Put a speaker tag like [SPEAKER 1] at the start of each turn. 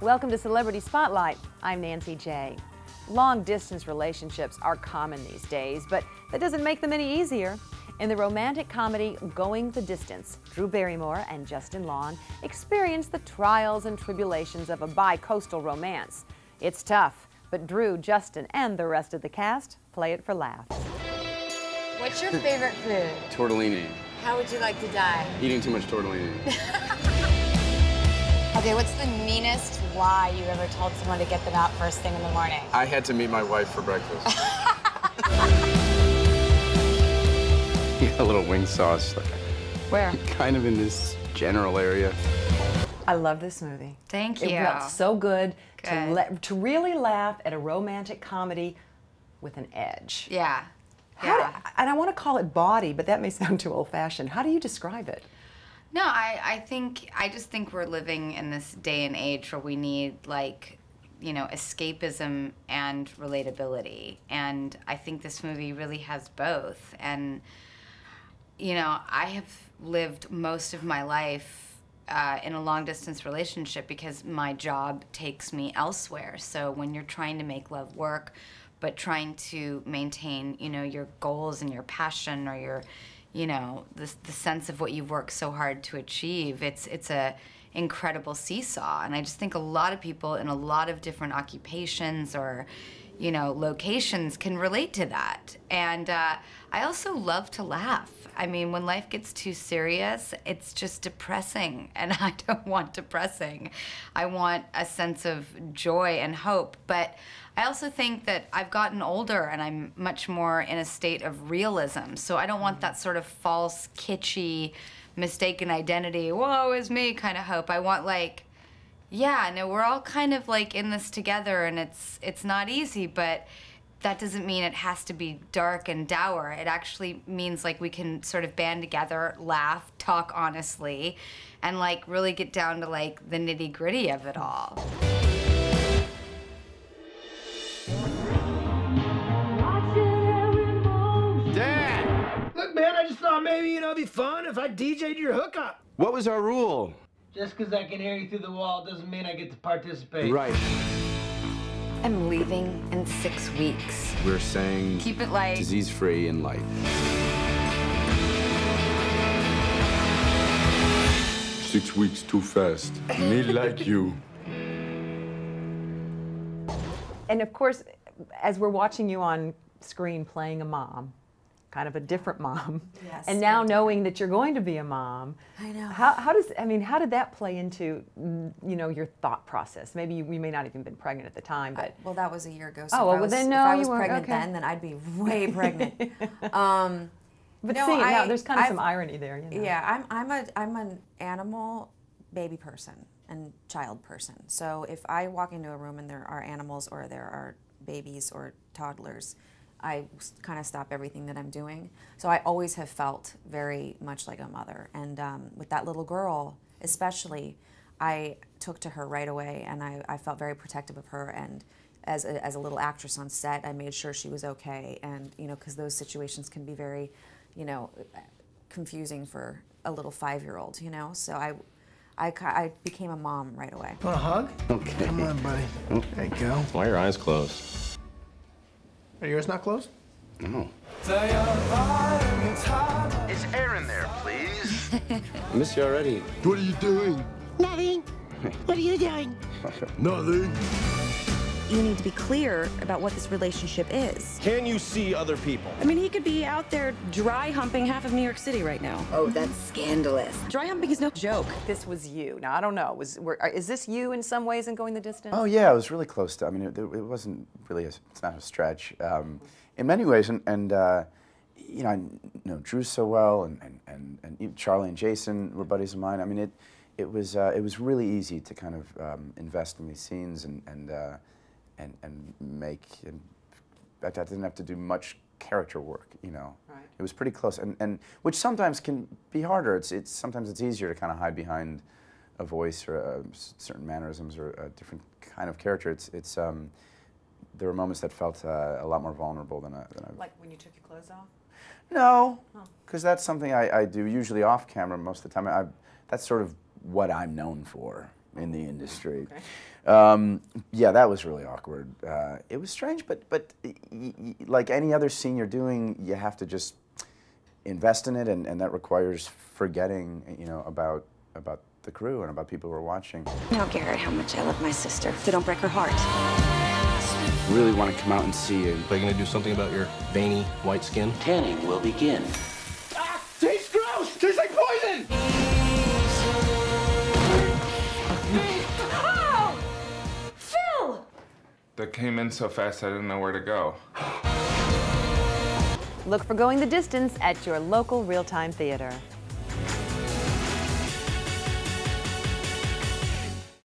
[SPEAKER 1] Welcome to Celebrity Spotlight. I'm Nancy J. Long-distance relationships are common these days, but that doesn't make them any easier. In the romantic comedy Going the Distance, Drew Barrymore and Justin Long experience the trials and tribulations of a bi-coastal romance. It's tough, but Drew, Justin, and the rest of the cast play it for laughs.
[SPEAKER 2] What's your favorite food?
[SPEAKER 3] Tortellini.
[SPEAKER 2] How would you like to die?
[SPEAKER 3] Eating too much tortellini.
[SPEAKER 2] Okay, what's the meanest lie you ever told someone to get them out first thing in the morning?
[SPEAKER 3] I had to meet my wife for breakfast. A little wing sauce.
[SPEAKER 2] Where?
[SPEAKER 3] Kind of in this general area.
[SPEAKER 1] I love this movie.
[SPEAKER 2] Thank you.
[SPEAKER 1] It felt so good,
[SPEAKER 2] Good.
[SPEAKER 1] to really laugh at a romantic comedy with an edge.
[SPEAKER 2] Yeah.
[SPEAKER 1] And I want to call it bawdy, but that may sound too old-fashioned. How do you describe it?
[SPEAKER 4] No, I just think we're living in this day and age where we need, like, you know, escapism and relatability. And I think this movie really has both. And, you know, I have lived most of my life in a long-distance relationship because my job takes me elsewhere. So when you're trying to make love work, but trying to maintain, you know, your goals and your passion or your, you know, the sense of what you've worked so hard to achieve, it's a incredible seesaw. And I just think a lot of people in a lot of different occupations or, you know, locations can relate to that. And I also love to laugh. I mean, when life gets too serious, it's just depressing, and I don't want depressing. I want a sense of joy and hope. But I also think that I've gotten older and I'm much more in a state of realism. So I don't want that sort of false, kitschy, mistaken identity, woe is me kind of hope. I want, like, yeah, no, we're all kind of like in this together, and it's not easy, but that doesn't mean it has to be dark and dour. It actually means, like, we can sort of band together, laugh, talk honestly, and, like, really get down to, like, the nitty-gritty of it all.
[SPEAKER 5] Dad! Look, man, I just thought maybe, you know, it'd be fun if I DJ'd your hookup.
[SPEAKER 3] What was our rule?
[SPEAKER 5] Just because I can hear you through the wall doesn't mean I get to participate.
[SPEAKER 3] Right.
[SPEAKER 4] I'm leaving in 6 weeks.
[SPEAKER 3] We're saying
[SPEAKER 4] Keep it light.
[SPEAKER 3] disease-free and light.
[SPEAKER 6] 6 weeks too fast. Me like you.
[SPEAKER 1] And of course, as we're watching you on screen playing a mom, kind of a different mom,
[SPEAKER 2] Yes,
[SPEAKER 1] and now knowing that you're going to be a mom,
[SPEAKER 2] I know.
[SPEAKER 1] how did that play into, you know, your thought process? Maybe you may not have even been pregnant at the time, but
[SPEAKER 2] Well, that was a year ago. So
[SPEAKER 1] Oh,
[SPEAKER 2] if
[SPEAKER 1] well,
[SPEAKER 2] I was,
[SPEAKER 1] then
[SPEAKER 2] if
[SPEAKER 1] no,
[SPEAKER 2] I
[SPEAKER 1] you
[SPEAKER 2] was
[SPEAKER 1] weren't,
[SPEAKER 2] pregnant
[SPEAKER 1] okay.
[SPEAKER 2] then I'd be way pregnant.
[SPEAKER 1] but
[SPEAKER 2] No,
[SPEAKER 1] seeing it now, there's kind of
[SPEAKER 2] I've-
[SPEAKER 1] some irony there. You know?
[SPEAKER 2] Yeah, I'm an animal baby person and child person. So if I walk into a room and there are animals or there are babies or toddlers, I kind of stop everything that I'm doing. So I always have felt very much like a mother. And with that little girl, especially, I took to her right away, and I felt very protective of her. And as a little actress on set, I made sure she was okay. And, you know, because those situations can be very, you know, confusing for a little 5-year-old, you know? So I became a mom right away.
[SPEAKER 5] Want a hug?
[SPEAKER 3] Okay.
[SPEAKER 5] Come on, buddy. There you go.
[SPEAKER 7] Why are your eyes closed?
[SPEAKER 5] Are yours not closed?
[SPEAKER 3] No.
[SPEAKER 8] Is Aaron there, please?
[SPEAKER 3] I miss you already.
[SPEAKER 6] What are you doing?
[SPEAKER 9] Nothing. What are you doing?
[SPEAKER 6] Nothing.
[SPEAKER 9] You need to be clear about what this relationship is.
[SPEAKER 7] Can you see other people?
[SPEAKER 9] I mean, he could be out there dry humping half of New York City right now.
[SPEAKER 2] Oh, that's scandalous.
[SPEAKER 9] Dry humping is no joke.
[SPEAKER 1] This was you. Now I don't know. Is this you in some ways in Going the Distance?
[SPEAKER 3] Oh yeah, it was really close to. I mean, it wasn't really. It's not a stretch. In many ways, and you know, I know Drew so well, and even Charlie and Jason were buddies of mine. I mean, it was really easy to kind of invest in these scenes and make. In fact, I didn't have to do much character work. You know,
[SPEAKER 1] Right.
[SPEAKER 3] It was pretty close, and which sometimes can be harder. Sometimes it's easier to kind of hide behind a voice or certain mannerisms or a different kind of character. There were moments that felt a lot more vulnerable than I.
[SPEAKER 1] Like when you took your clothes off?
[SPEAKER 3] No, because that's something I do usually off camera most of the time. That's sort of what I'm known for. in the industry.
[SPEAKER 1] Okay.
[SPEAKER 3] Yeah, that was really awkward. It was strange, but like any other scene you're doing, you have to just invest in it, and that requires forgetting, you know, about the crew and about people who are watching.
[SPEAKER 9] You know, Garrett, how much I love my sister, so don't break her heart.
[SPEAKER 10] Really want to come out and see you.
[SPEAKER 7] Are you going to do something about your veiny white skin?
[SPEAKER 8] Tanning will begin.
[SPEAKER 5] Ah! Tastes gross! Tastes like poison!
[SPEAKER 9] Oh! Phil!
[SPEAKER 11] That came in so fast I didn't know where to go.
[SPEAKER 1] Look for Going the Distance at your local Real Time Theater.